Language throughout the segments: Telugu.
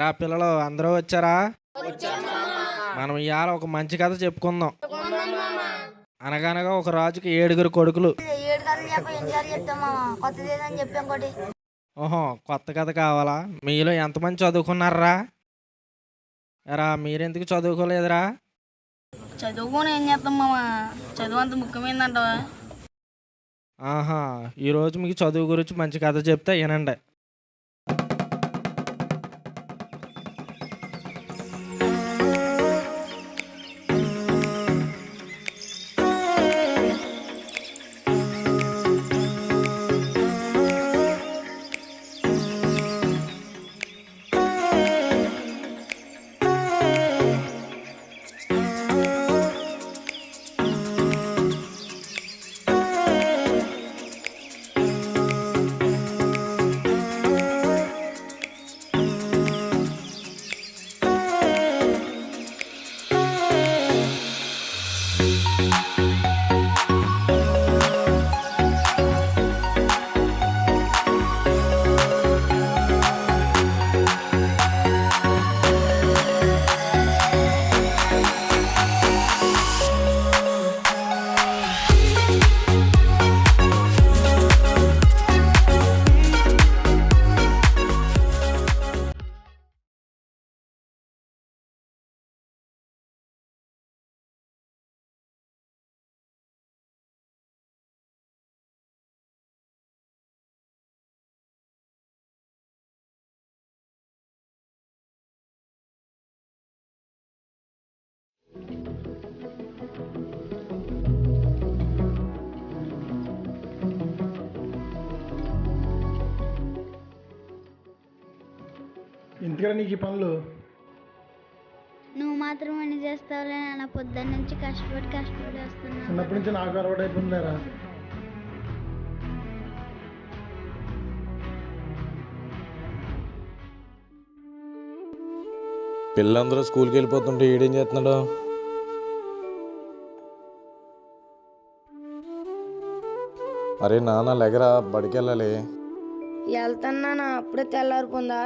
ఎరా పిల్లలు అందరూ వచ్చారా? మనం ఇవాళ ఒక మంచి కథ చెప్పుకుందాం. అనగనగా ఒక రాజుకి 7 కొడుకులు. ఓహో, కొత్త కథ కావాలా? మీలో ఎంతమంది చదువుకున్నారా? ఎరా మీరెందుకు చదువుకోలేదురా? చదువుకొని ఏం చేస్తాం మామ? చదువు అంత ముఖ్యమైందంటవా? ఆహా, ఈరోజు మీకు చదువు గురించి మంచి కథ చెప్తే వినండి. ఎందుకని నీకు ఈ పనులు? నువ్వు మాత్రం అన్ని చేస్తావులే నాన్న. పొద్దున్న నుంచి కష్టపడి వస్తున్నా. చిన్నప్పటి నుంచి నాకు అలవాటు అయిపోయిందిలేరా. పిల్లలందరూ స్కూల్కి వెళ్ళిపోతుంటే ఈడేం చేస్తున్నాడు? అరే నాన్న లెగరా, బడికి వెళ్ళాలి. వెళ్తానా? అప్పుడే తెల్లారిపోందా?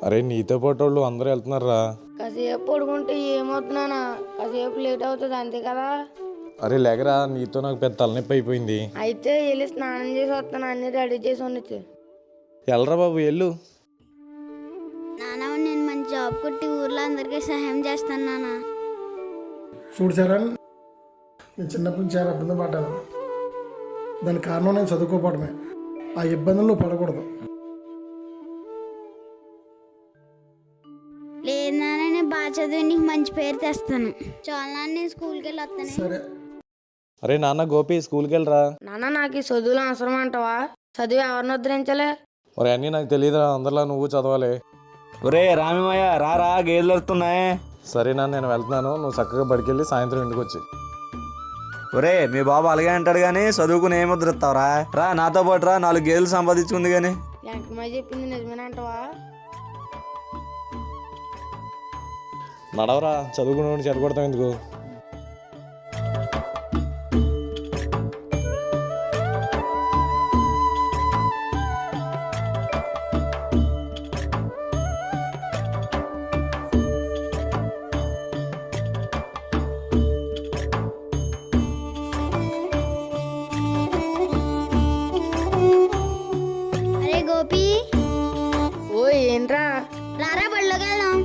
అరే నీతో పాటు వాళ్ళు అందరూ వెళ్తున్నారా? కాసేపు పడుకుంటే ఏమవుతున్నానా? కాసేపు లేట్ అవుతుంది అంతే కదా. అరే లెగరా, నీతో నాకు పెద్ద తలనొప్పి అయిపోయింది. అయితే వెళ్ళి స్నానం చేసి వస్తాను, అన్ని రెడీ చేసి ఉండొచ్చు. వెళ్ళరా బాబు వెళ్ళు. నాన్న నేను మంచి జాబ్ కొట్టి ఊర్లో అందరికీ సహాయం చేస్తాను నాన్న. చూడు చరణ్, నేను చిన్నప్పటి నుంచి చాలా ఇబ్బంది పడ్డాను. దానికి కారణం నేను చదువుకోపోవడమే. ఆ ఇబ్బందులు పడకూడదు. లేదు నాన్న, నేను బాగా చదివి నీకు మంచి పేరు తెస్తాను. చాలా నాన్న, నేను స్కూల్కి వెళ్ళి వస్తాను. సరే. అరే నాన్న గోపి, స్కూల్కి వెళ్ళరా. నాన్న నాకు ఈ చదువులు అవసరం అంటావా? చదివి ఎవరిని ఉద్ధరించలే? మరి అన్నీ నాకు తెలియదురా, అందరిలా నువ్వు చదవాలి. ఒరే రామిమయ్య రారా, గేదెలు వస్తున్నాయి. సరే నాన్న, నేను వెళ్తున్నాను. నువ్వు చక్కగా బడికి వెళ్ళి సాయంత్రం ఇంటికి వచ్చి. ఒరే మీ బాబు అలాగే అంటాడు కానీ చదువుకుని ఏం ముద్రతావురా? రా నాతో పాటు రా, 4 గేదెలు సంపాదించుకుంది కానీ. వెంకటమ్మ చెప్పింది నిజమేనంటావా? నడవరా, చదువుకుని చెడగొడతాం ఎందుకు? అరే గోపి, ఓ ఏంట్రా? రారా బడిలోకి వెళ్దాం.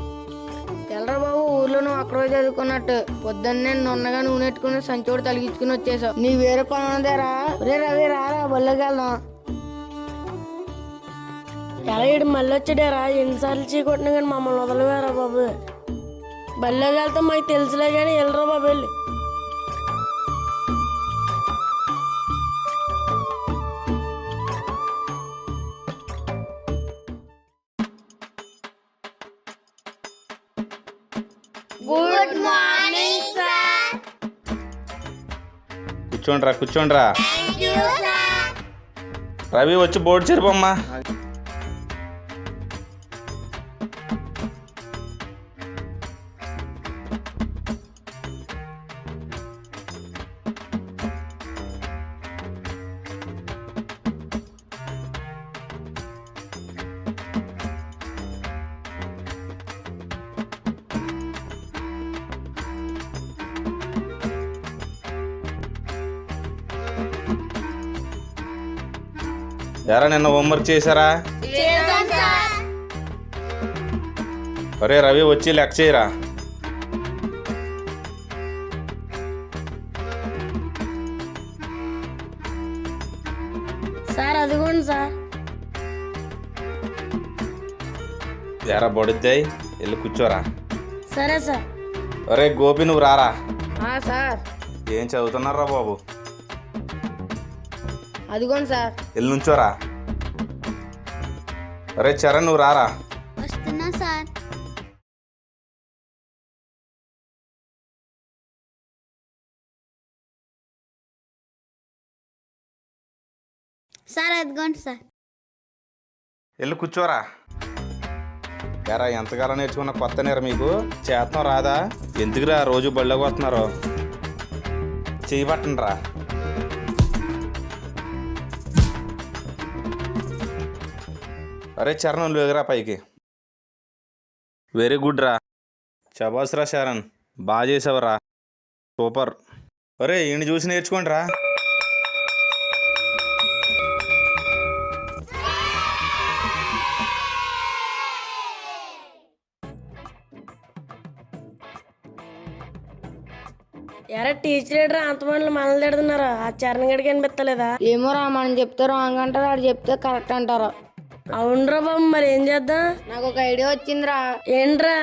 తెల్లరా బాబు, ఊర్లో నువ్వు అక్కడ చదువుకున్నట్టు పొద్దున్నే నున్నగా నూనె ఎట్టుకుని సంచోడు తలిగించుకుని వచ్చేసావు. నీ వేరే పని ఉన్నదేరా? రే రవి రారా, బళ్ళోకి వెళ్దాం. ఎలా ఇటు మళ్ళీ వచ్చాడారా? ఎన్నిసార్లు చీకొట్టినా కానీ మమ్మల్ని వదలవేరా బాబు. బళ్ళోకి వెళ్తాం మాకు తెలుసులే కానీ వెళ్ళరా బాబు, వెళ్ళి. Good morning sir. కూర్చోండ్రా. రవి వచ్చి బోర్డు చెరుపమ్మా. ఎరా నిన్న హోంవర్క్ చేశారా? ఒరే రవి వచ్చి లెక్క చేయరా. సార్ అదిగోండి సార్. ఎరా బొడిద్దాయి వెళ్ళి కూర్చోరా. సరే సార్. ఒరే గోపి నువ్వు రారా. సార్ ఏం చదువుతున్నారా బాబు? అదిగోండి సార్. వెళ్ళి నుంచోరా. ఒరే చరణ్ నువ్వు రారా. వస్తున్నా సార్. సార్ అదిగోండి సార్. వెళ్ళి కూర్చోరా. ఎరా ఎంతకాలం నేర్చుకున్న కొత్త నేర మీకు చేతం రాదా? ఎందుకురా రోజు బళ్ళోకి వస్తున్నారు? చేయబట్టండి రా. అరే చరణ్ నువ్వు ఎగరా పైకి. వెరీ గుడ్ రా. శబాస్ రా శరణ్, బాగా చేసావురా, సూపర్. ఒరే ఈయన చూసి నేర్చుకోండి రా. ఎరా టీచర్ ఏడ్రా అంతమంది మనల్ని తిడుతున్నారా? ఆ చరణ్ గడికి అనిపిస్తలేదా? ఏమోరా, మనం చెప్తే రాంగ్ అంటారు, వాడు చెప్తే కరెక్ట్ అంటారు. అవునరా బాబు, మరి ఏం చేద్దాం? నాకు ఒక ఐడియా వచ్చిందిరా. ఏంట్రా?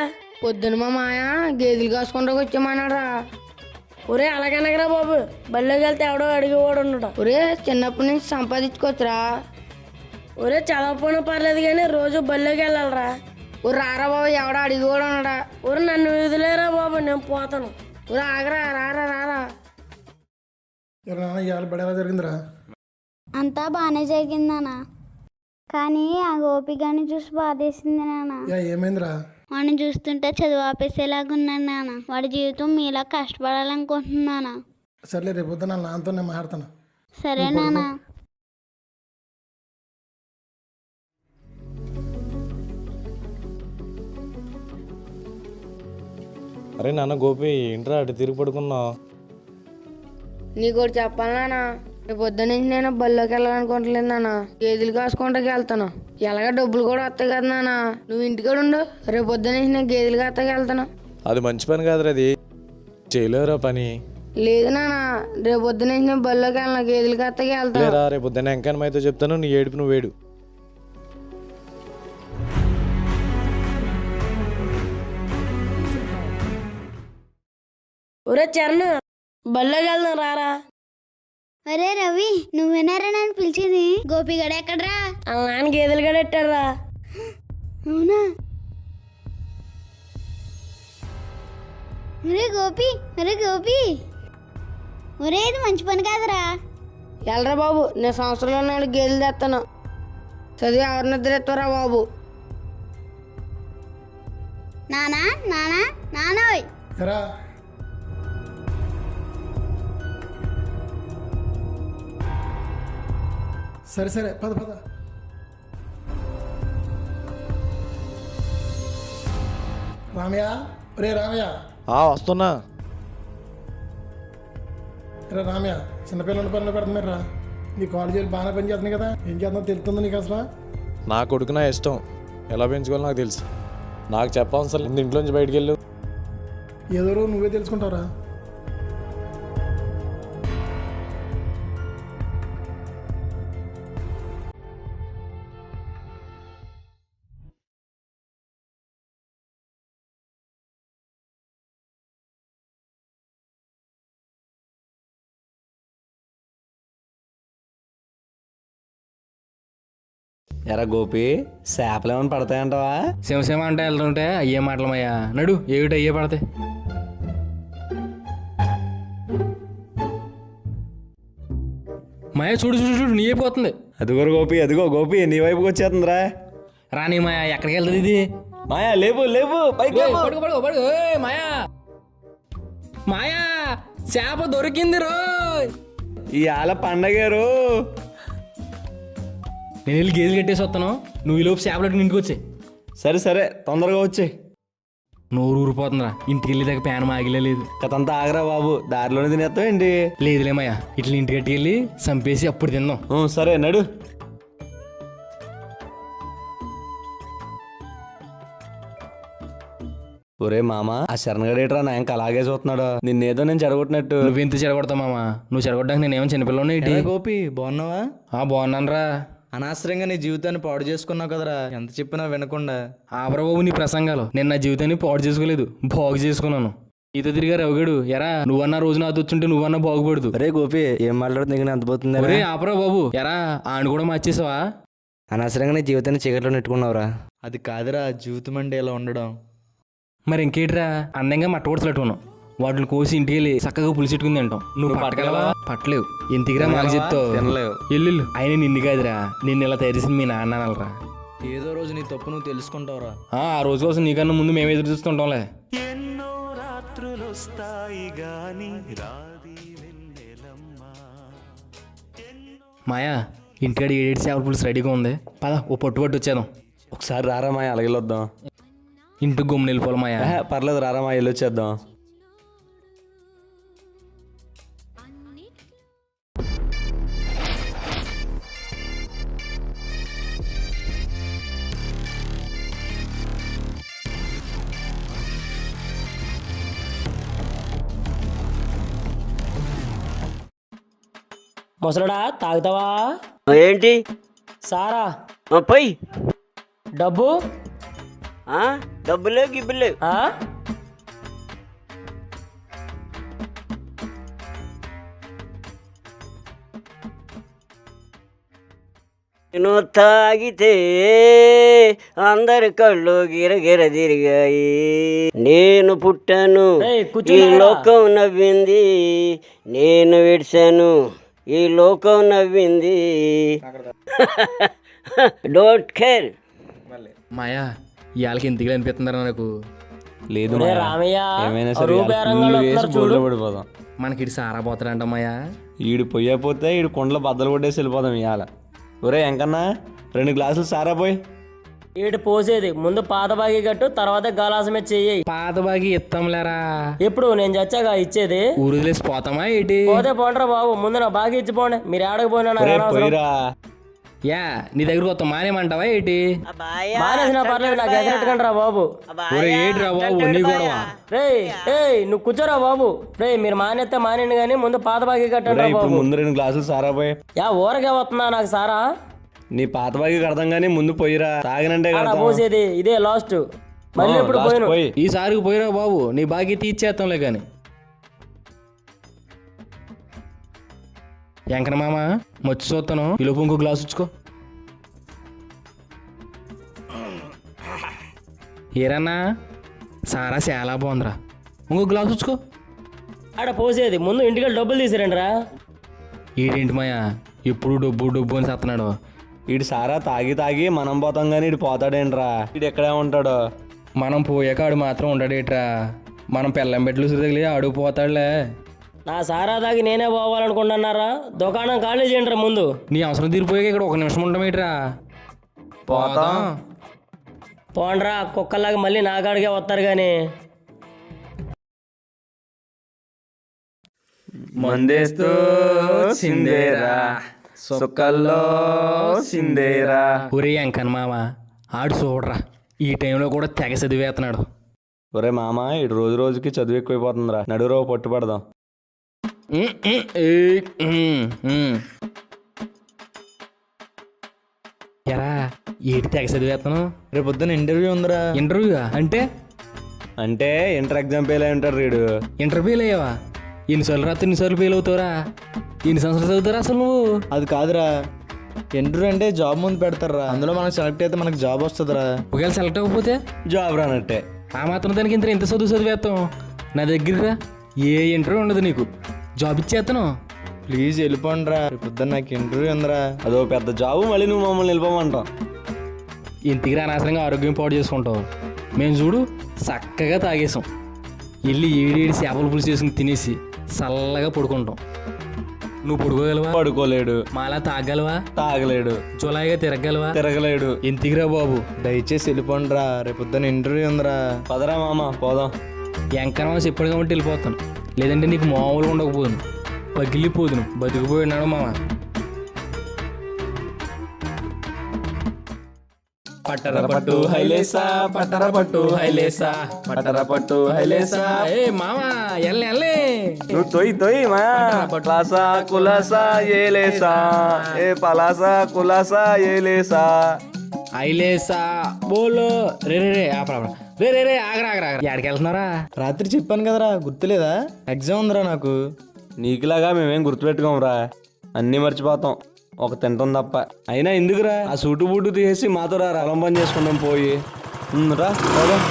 పొద్దున మా మాయ గేదెలు కాసుకుంటూ వచ్చామన్నాడు రా. ఒరే అలాగనగరా బాబు, బళ్ళోకి వెళ్తే ఎవడో అడిగేవాడు ఉన్నాడు. ఒరే చిన్నప్పటి నుంచి సంపాదించుకోవచ్చురా. ఒరే చదవకపోయినా పర్లేదు కానీ రోజు బళ్ళోకి వెళ్ళాలరా. ఒరే రారా బాబు, ఎవడో అడిగేవాడు ఉన్నాడా. ఒరే నన్ను వదిలేరా బాబు, నేను పోతాను. ఒరే ఆగరా, రారా రారా. నాన్న ఇవాళ బడి ఎలా జరిగిందిరా? అంతా బాగానే జరిగిందనా, కానీ ఆ గోపిగాని చూసి బాధేసింది నాన్న. ఏమైందిరా? వాడిని చూస్తుంటే చదువు ఆపేసేలాగున్నాను నాన్న. వాడి జీవితం మీలా కష్టపడాలనుకుంటున్నానా. సర్లే రేపు పొద్దున నాన్నతో నేను మాట్లాడతాను. సరే నాన్న. అరే నాన్న గోపి ఏంట్రా అటు తిరిగి పడుకున్నావు? నీకు ఒకటి చెప్పాలి నాన్న, రేపు పొద్దున్న నుంచి నేను బళ్ళోకి వెళ్ళాలనుకుంటలేదు నాన్న. గేదెలు కాసుకుంటాకి వెళ్తాను. ఎలాగ డబ్బులు కూడా వస్తాయి కదా నాన్న. నువ్వు ఇంటికాడ ఉండు, రేపు పొద్దున్న నుంచి నేను గేదెలు కాస్తాకి వెళ్తాను. అది మంచి పని కాదురా, అది చేయలేరా పని. లేదు నాన్న, రేపు పొద్దున్న నుంచి నేను బళ్ళోకి వెళ్ళను, గేదెలు కాస్తాకి వెళ్తాను. లేరా రేపు పొద్దున్న ఎంకన్నమైతే చెప్తాను, నీ ఏడుపు నువ్వు వేడు. ఒరే చరణ్, బళ్ళోకి వెళ్దాం రారా. అరే రవి, నువ్వేనారా నన్ను పిలిచేది? గోపిగడ ఎక్కడ్రా? వాళ్ళ నాన్న గేదెలు గడెట్టారా. అవునా? ఒరే గోపి, ఒరే గోపి, ఒరే ఇది మంచి పని కాదురా. వెళ్ళరా బాబు, నేను సంవత్సరంలో నాడు గేదెలు తెస్తాను. చదివి ఎవరి నిద్ర ఎత్తారా బాబు. నానా నానా నానోయ్. ఎరా సరే సరే పద పద. రామయ్య, రే రామయ్య. వస్తున్నా. రే రామయ్య, చిన్నపిల్లల పనులు పెడుతున్నారా? నీ కాలేజీలు బాగానే పని చేస్తున్నాయి కదా, ఏం చేస్తుందో తెలుస్తుంది నీకు అసలు? నా కొడుకు నా ఇష్టం, ఎలా పెంచుకోవాలో నాకు తెలుసు. నాకు చెప్పవసరం లేదు, ఇంట్లోంచి బయటికి వెళ్ళు. ఏదో నువ్వే తెలుసుకుంటావురా. ఎరా గోపి, చేపలు ఏమైనా పడతాయంటావా? సింహ అంటే వెళ్తుంటే అయ్యే మాటలమయ్యా. నడు ఏమిటి అయ్యే పడతాయి. మాయ చూడు చూడు చూడు, నీ అయిపోతుంది. అదిగో గోపి, అదిగో గోపి, నీ వైపుకి వచ్చేస్తుందిరా. రాని మాయా, ఎక్కడికి వెళ్తుంది ఇది? మాయా లేవు లేవు, పైకి లేవు. పడుకో పడుకో పడుకో. మాయా మాయా, చేప దొరికింది రో. ఇవాళ పండగారు. నేను వెళ్ళి గేదెలు కట్టేసి వస్తాను, నువ్వు ఈ లోపు చేపలట్టు ఇంటికి వచ్చాయి. సరే సరే, తొందరగా వచ్చే. నోరు ఊరిపోతుందిరా, ఇంటికి వెళ్ళేదాకా ప్యాన్ ఆగిలే లేదు. కథంతా ఆగరా బాబు, దారిలోనే తినేస్తావు ఏంటి? లేదులేమయ్యా, ఇట్లా ఇంటికి కట్టి వెళ్ళి చంపేసి అప్పుడు తిందాం. సరే నడు. ఒరే మామ ఆ శరణగడేట్రా నా ఇంకా అలాగే చూస్తున్నాడు నిన్నేదో నేను చెడగొట్టినట్టు. నువ్వు ఎంత చెడగొడతావు మామ? నువ్వు చెడగొట్టడానికి నేనేమో చిన్నపిల్లని ఏంటి? గోపి బాగున్నావా? బాగున్నాను రా. అనవసరంగా నీ జీవితాన్ని పాడు చేసుకున్నావు కదరా, ఎంత చెప్పినా వినకుండా. ఆపరబాబు నీ ప్రసంగాలు. నేను నా జీవితాన్ని పాడు చేసుకోలేదు, బాగు చేసుకున్నాను. ఈత తిరిగా రవిగడు ఎరా నువ్వన్నా రోజు నాతో వచ్చుంటే నువ్వన్నా బాగుపడదు. అరే గోపి ఏం మాట్లాడుతుంది ఎంత పోతుంది? ఒరే ఆపరా బాబు, ఎరా ఆడు కూడా మార్చేసావా? అనవసరంగా నీ జీవితాన్ని చీకట్లో నెట్టుకున్నావురా. అది కాదురా జీవితం అంటే ఇలా ఉండడం. మరి ఇంకేట్రా అందంగా మట్టగొడుతున్నట్టున్నావు. వాటిని కోసి ఇంటికి వెళ్ళి చక్కగా పులిసెట్టుకుని తింటాం. నువ్వు పట్టగలవా? పట్టలేవు. ఇంటికిరా మాకు చెప్తావు. తినలేవు. ఎల్లు ఆయన నిన్ను కాదురా, నిన్ను ఇలా తయారు చేసింది మీ నాన్న అనరా. ఏదో రోజు నీ తప్పు నువ్వు తెలుసుకుంటావురా. ఆ రోజు కోసం నీకన్నా ముందు మేము ఎదురు చూస్తుంటాంలే. మాయా ఇంటికాడ 7 చేపల పులుసు రెడీగా ఉంది, పద ఓ పట్టు వచ్చేద్దాం. ఒకసారి రారా మాయ అలాగే వెళ్ళొద్దాం. ఇంటికి గుమ్మని వెళ్ళిపోవాలి మాయా. పర్లేదు రారా మాయ వెళ్ళొచ్చేద్దాం. ముసలడా తాగుతావా? ఏంటి సారా పోయి డబ్బు డబ్బులే గిబ్బులే ఆ? నేను తాగితే అందరి కళ్ళు గిరగిర తిరిగాయి. నేను పుట్టాను ఈ లోకం నవ్వింది, నేను విడిచాను ఈ లోకం నవ్వింది. Don't care. మాయా ఇవాళకి ఇంటికి అనిపిస్తుందరా నాకు. లేదు ఒరే రామయ్య, ఏమైనా సరే అరువు బేరంగాళ్ళు వస్తున్నారు చూడు. పడిపోదాం. మనకి ఇటు సారా పోతాడంట మాయా. ఈడు పొయ్యపోతే ఈడు కొండలో బద్దలు కొట్టేసి వెళ్ళిపోదాం ఇవాళ. ఒరే ఎంకన్నా 2 గ్లాసులు సారా పోయి. ఏడు పోసేది ముందు పాత బాగి కట్టు, తర్వాత గలాసమే చెయ్యి. పాత బాగి ఇస్తాంలేరా. ఎప్పుడు నేను చచ్చాగా ఇచ్చేది? ఊరుదిలేసి పోతామా ఏంటి? పోతే పోండ్రా బాబు, ముందు నా బాగా ఇచ్చిపోండి. మీరు ఏడకపోయినా నాకు ఒరే అనవసరం. పోయిరా. యా నీ దగ్గర కొత్త మానేమంటావా ఏంటి? మానేసినా పర్లేదు, నాకు ఎగరెట్టుకండి రా బాబు. ఒరే ఏంటి రా బాబు నీ గొడవ? రేయ్ నువ్వు కూర్చోరా బాబు. మీరు మానేస్తే మానేండి కానీ ముందు పాత బాగి కట్టండి రా ఇప్పుడు బాబు. ముందు 2 గ్లాసులు సారా పోయి. యా ఊరకే వస్తుందా నాకు సారా? నీ పాత బాగి కడతాం కానీ ముందు పోయిరా, తాగినంటే ఆడ కడతాం. పోసేది ఇదే లాస్ట్. మళ్ళీ ఎప్పుడు లాస్ట్ పోయిను. పోయి. ఈసారికి పోయిరా బాబు, నీ బాగి తీర్చేస్తాంలే కానీ. ఎంకన మామ మర్చి చూస్తాను, ఈలోపు ఇంకో గ్లాస్ ఇచ్చుకో. ఏరన్నా సారా చాలా బాగుందిరా, ఇంకో గ్లాస్ ఇచ్చుకో. ఆడ పోసేది ముందు ఇంటికి డబ్బులు తీసిరండి రా. ఏంటి మాయా ఎప్పుడు డబ్బు డబ్బు అని చేస్తున్నాడు. ఈడు సారా తాగి తాగి మనం పోతాం కానీ ఇటు పోతాడేంట్రా. ఇటు ఎక్కడే ఉంటాడు. మనం పోయాక ఆడు మాత్రం ఉండడేట్రా. మనం పెళ్ళం పెట్లు తగిలి ఆడు పోతాడులే. నా సారా తాగి నేనే పోవాలనుకుంటున్నారా? దుకాణం ఖాళీ చేయండి ముందు. నీ అవసరం తీరిపోయాక ఇక్కడ 1 నిమిషం ఉండమేట్రా. పోతాం. పోండ్రా కుక్కలాగా మళ్ళీ నా కాడికే వస్తారు కానీ. మందేస్తూ సిందేరా సుక్కల్లో సిందేరా. ఒరే ఎంకన్ మామ ఆడు చూడరా, ఈ టైంలో కూడా తెగ చదివేస్తున్నాడు. ఒరే మామ ఇటు రోజు రోజుకి చదువు ఎక్కువైపోతుందిరా, నడురో పట్టుపడదాం. ఎరా ఏటి తెగ చదివేస్తాను? రేపు పొద్దున్న ఇంటర్వ్యూ ఉందిరా. ఇంటర్వ్యూ అంటే? అంటే ఇంటర్ ఎగ్జామ్ ఫెయిల్ అయి ఉంటాడు రీడు. ఇంటర్ ఫెయిల్ అయ్యావా? ఎన్నిసార్లు రాత్రి ఎన్నిసార్లు ఫెయిల్ అవుతావురా? ఎన్ని సంవత్సరాలు చదువుతారా అసలు నువ్వు? అది కాదురా, ఇంటర్వ్యూ అంటే జాబ్ ముందు పెడతారా, అందులో మనం సెలెక్ట్ అయితే మనకు జాబ్ వస్తుందిరా. ఒకవేళ సెలెక్ట్ అవ్వకపోతే జాబ్ రానట్టే. ఆ మాత్రం దానికి ఇంత చదువు చదివేస్తాం. నా దగ్గర ఏ ఇంటర్వ్యూ ఉండదు, నీకు జాబ్ ఇచ్చేస్తాను. ప్లీజ్ వెళ్ళిపోండిరా, రేపు పొద్దున్న నాకు ఇంటర్వ్యూ ఉందిరా. అదో పెద్ద జాబు, మళ్ళీ నువ్వు మమ్మల్ని వెళ్ళిపోమంటావు. ఇంటికి అనవసరంగా ఆరోగ్యం పాడు చేసుకుంటావు. మేము చూడు చక్కగా తాగేసాం, వెళ్ళి 7 చేపల పులుసు చేసుకుని తినేసి చల్లగా పడుకుంటాం. నువ్వు పడుకోగలవా? పడుకోలేడు. మాలా తాగలవా? తాగలేడు. జులాయిగా తిరగలవా? తిరగలేడు. ఇంటికిరా బాబు. దయచేసి వెళ్ళిపోండిరా, రేపు పొద్దున్న ఇంటర్వ్యూ ఉందిరా. పదరా మామ పోదాం. ఎంకరమా చెప్పాడు కాబట్టి వెళ్ళిపోతాను, లేదంటే నీకు మామూలుగా ఉండకపోదును, పగిలిపోదును, బతికిపోయినాడు మామ. పట్టర పట్టు హైలేసా పట్టర పట్టు హైలేసా పట్టర పట్టు హైలేసా. ఏ మామా ఎల్లే నువ్వు తొయ్యి మా పలాసా కులాసా ఏలేసా ఏ పలాసా కులాసా ఏలేసా. హైలేసా బోలో రే రే రే ఆపరా రే రే రే ఆగరా ఆగరా ఎక్కడికి వెళ్తున్నారా? రాత్రి చెప్పాను కదరా, గుర్తులేదా? ఎగ్జామ్ ఉందిరా నాకు. నీకులాగా మేమేం గుర్తుపెట్టుకోమరా, అన్నీ మర్చిపోతాం ఒక తింటాం తప్ప. అయినా ఎందుకురా ఆ సూటు బూటు తీసేసి మాతో రా, రలం పని చేసుకుంటాం పోయి. రా పోదాం.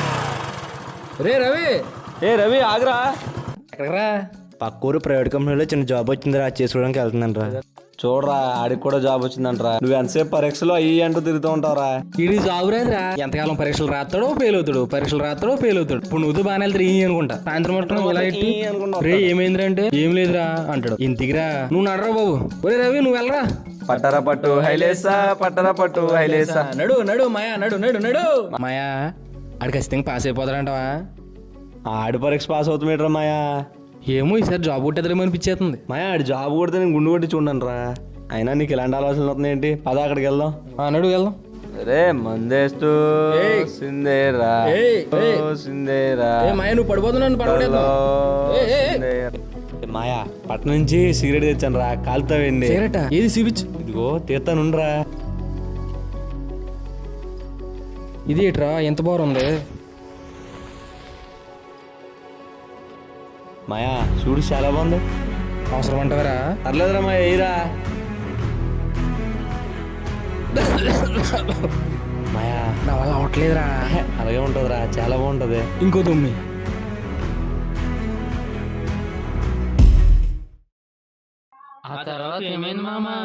రే రవి ఏ రవి ఆగరా. ఎక్కడికి పక్కూరు ప్రైవేట్ కంపెనీలో చిన్న జాబ్ వచ్చిందిరా, చేసుకోవడానికి వెళ్తుందంటరా. చూడరా ఆడికి కూడా జాబ్ వచ్చిందంటరా. నువ్వు ఎంతసేపు పరీక్షలో అయ్యి అంటూ తిరుగుతూ ఉంటావురా. ఇది జాబ్ రాదురా. ఎంతకాలం పరీక్షలు రాస్తాడో ఫెయిల్ అవుతాడు, పరీక్షలు రాస్తాడో ఫెయిల్ అవుతాడు. ఇప్పుడు నువ్వు బాగానే వెళ్తారు ఈ అనుకుంటా. సాయంత్రం మొత్తం ఇలా ఇట్టి రే ఏమైందిరా అంటే ఏం లేదురా అంటాడు. ఇంటికిరా నువ్వు నడరా బాబు. ఒరే రవి నువ్వు వెళ్ళరా. పట్టరా పట్టు హైలేసా పట్టరా పట్టు హైలేసా. నడు నడు మాయా నడు నడు నడు. మాయా ఆడికి ఖచ్చితంగా పాస్ అయిపోతాడంటావా? ఆడి పరీక్ష పాస్ అవుతామేట్రా మాయా. ఏమో ఈసారి జాబ్ కొట్టేద్దరేమో అనిపించేస్తుంది. మాయా ఆడి జాబ్ కొడితే నేను గుండు కొట్టి చూడండి రా. అయినా నీకు ఇలాంటి ఆలోచనలు వస్తున్నాయి ఏంటి? పద అక్కడికి వెళ్దాం. నడు వెళ్దాం. రే మందేస్తూ సిందేరా సిందేరా. మాయా నువ్వు పడిపోతున్నాను పడవలేదు. మాయా పట్నం నుంచి సిగరెట్ తెచ్చాను రా, కాలుతావండి. సిగరెట్ ఏది చూపించు. ఇదిగో తీస్తానుండ్రా. ఇది ఏట్రా ఎంత బాగుంది. మాయా చూడు చాలా బాగుంది. అవసరం అంటావరా? పర్లేదురా మాయా ఏరా. మాయా నా వల్ల అవట్లేదురా. అలాగే ఉంటుందిరా, చాలా బాగుంటది. ఇంకో తొమ్మిది. ఆ తర్వాత ఏమైంది మామా?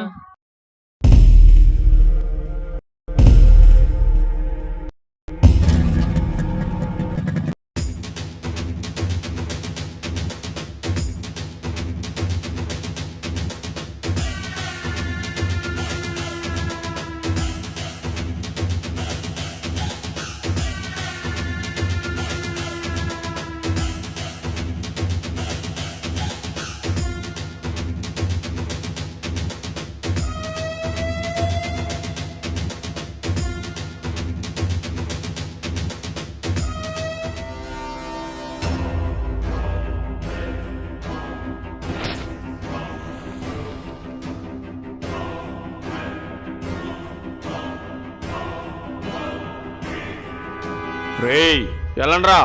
రేయ్ వెళ్ళండ్రా.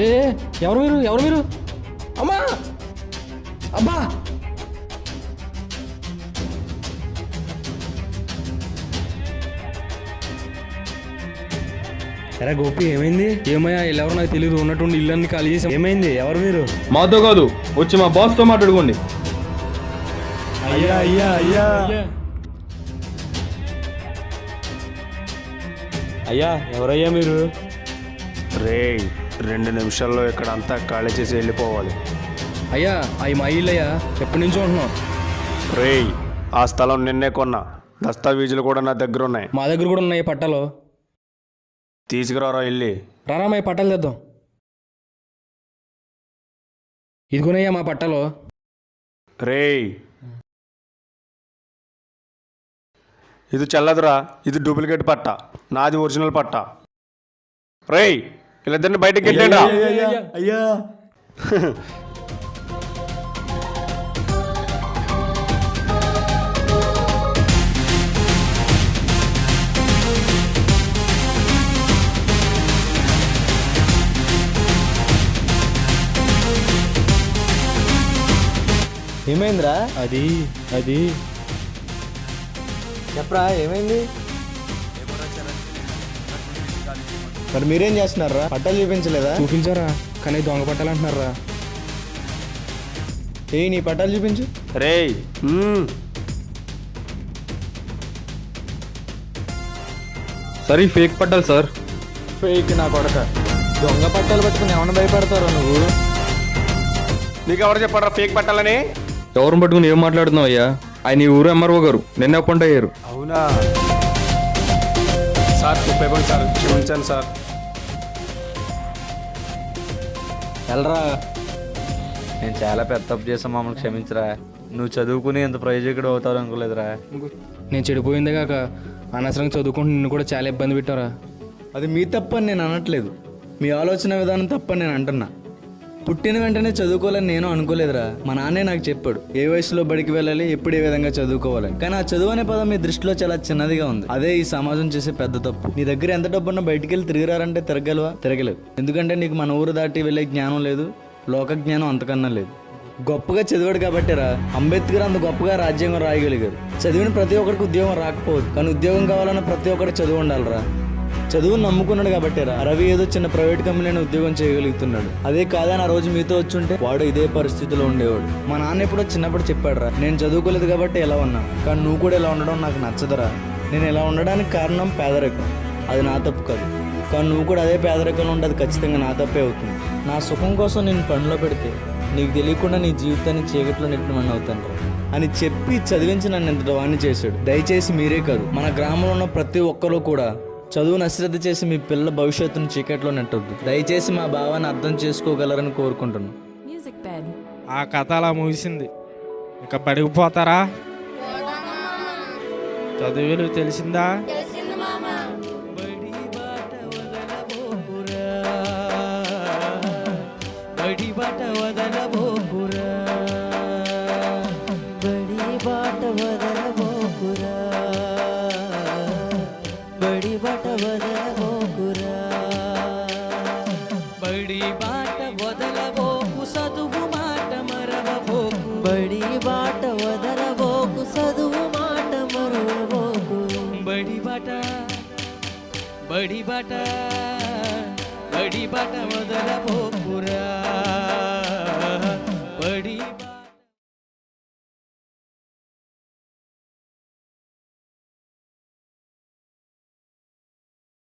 ఏ ఎవరు మీరు ఎవరు మీరు? అమ్మా అబ్బా ఎరా గోపి ఏమైంది? ఏమయ్యా వీళ్ళెవరు నాకు తెలియదు. ఉన్నటువంటి ఇల్లన్నీ ఖాళీ చేసి ఏమైంది? ఎవరు మీరు? మాతో కాదు, వచ్చి మా బాస్తో మాట్లాడుకోండి. అయ్యా అయ్యా అయ్యా అయ్యా ఎవరయ్యా మీరు? రేయ్ 2 నిమిషాల్లో ఇక్కడ అంతా ఖాళీ చేసి వెళ్ళిపోవాలి. అయ్యా అవి మా ఇల్లయ్యా, ఎప్పటి నుంచో ఉంటున్నాం. రేయ్ ఆ స్థలం నిన్నే కొన్నా, దస్తావేజులు కూడా నా దగ్గర ఉన్నాయి. మా దగ్గర కూడా ఉన్నాయి పట్టాలు. తీసుకురారా వెళ్ళి. రారా మా పట్టాలు తెద్దాం. ఇదిగోనయ్యా మా పట్టాలు. రేయ్ ఇది చెల్లదురా, ఇది డూప్లికేట్ పట్ట, నాది ఒరిజినల్ పట్ట. రేయ్ వీళ్ళిద్దరిని బయటకు వెళ్ళండి. అయ్యా ఏమైందిరా? అది అది చెప్పరా ఏమైంది? మరి మీరేం చేస్తున్నారా? పట్టాలు చూపించలేదా? చూపించారా, కానీ దొంగ పట్టాలు అంటున్నారా. ఏ నీ పట్టాలు చూపించు. రేయ్ సరే ఫేక్ పట్టాలి సార్. ఫేక్ నా కొడక. దొంగ పట్టాలు పట్టుకుని ఏమన్నా భయపడతారా నువ్వు? నీకు ఎవరు చెప్పారా ఫేక్ పట్టాలని? ఎవరిని పట్టుకుని ఏం మాట్లాడుతున్నావు అయ్యా? ఆయన ఈ ఊరు ఎంఆర్ఓ గారు నిన్న అపాయింట్ అయ్యారు. అవునా సార్? 30 sir క్షమించాను sir. వెళ్ళరా. నేను చాలా పెద్ద తప్పు చేసాను, మమ్మల్ని క్షమించరా. నువ్వు చదువుకుని ఇంత ప్రయోజకుడు అవుతావు అనుకోలేదురా. నేను చెడిపోయిందే కాక అనవసరంగా చదువుకుంటూ నిన్ను కూడా చాలా ఇబ్బంది పెట్టారా. అది మీ తప్పని నేను అనట్లేదు, మీ ఆలోచన విధానం తప్పని నేను అంటున్నా. పుట్టిన వెంటనే చదువుకోవాలని నేను అనుకోలేదురా. మా నాన్నే నాకు చెప్పాడు ఏ వయసులో బడికి వెళ్ళాలి, ఎప్పుడు ఏ విధంగా చదువుకోవాలని. కానీ ఆ చదువు అనే పదం మీ దృష్టిలో చాలా చిన్నదిగా ఉంది. అదే ఈ సమాజం చేసే పెద్ద తప్పు. నీ దగ్గర ఎంత డబ్బున్నా బయటికి వెళ్ళి తిరిగిరారంటే తిరగలవా? తిరగలేవు. ఎందుకంటే నీకు మన ఊరు దాటి వెళ్ళే జ్ఞానం లేదు, లోక జ్ఞానం అంతకన్నా లేదు. గొప్పగా చదివాడు కాబట్టిరా అంబేద్కర్ అంత గొప్పగా రాజ్యాంగం రాయగలిగారు. చదివిన ప్రతి ఒక్కరికి ఉద్యోగం రాకపోదు, కానీ ఉద్యోగం కావాలన్న ప్రతి ఒక్కరికి చదువు ఉండాలిరా. చదువును నమ్ముకున్నాడు కాబట్టిరా రవి ఏదో చిన్న ప్రైవేట్ కంపెనీలో ఉద్యోగం చేయగలుగుతున్నాడు. అదే కాదని ఆ రోజు మీతో వచ్చుంటే వాడు ఇదే పరిస్థితిలో ఉండేవాడు. మా నాన్న ఎప్పుడో చిన్నప్పుడు చెప్పాడురా, నేను చదువుకోలేదు కాబట్టి ఎలా ఉన్నా, కానీ నువ్వు కూడా ఇలా ఉండడం నాకు నచ్చదురా. నేను ఇలా ఉండడానికి కారణం పేదరికం, అది నా తప్పు కాదు. కానీ నువ్వు కూడా అదే పేదరికంలో ఉంటే అది ఖచ్చితంగా నా తప్పే అవుతుంది. నా సుఖం కోసం నేను పనిలో పెడితే నీకు తెలియకుండా నీ జీవితాన్ని చీకట్లో నెట్టినవన్నీ అవుతాను అని చెప్పి చదివించి నన్ను ఇంత వాణ్ణి చేశాడు. దయచేసి మీరే కాదు, మన గ్రామంలో ఉన్న ప్రతి ఒక్కరూ కూడా చదువును అశ్రద్ధ చేసి మీ పిల్లల భవిష్యత్తును చీకట్లో నెట్టొద్దు. దయచేసి మా భావాన్ని అర్థం చేసుకోగలరని కోరుకుంటున్నాను. ఆ కథ అలా ముగిసింది. ఇక పడిపోతారా? చదువులు తెలిసిందా? బడి బాట వదలబోకురా, బడి బాట వదలబోకురా, బడి బాట వదలబోకురా, బడి బాట వదలబోకు చదువు మాట మరవబోకు, బడి బాట వదలబోకు చదువు మాట మరవబోకు, బడి బాట బడి బాట బడి బాట వదలబోకురా.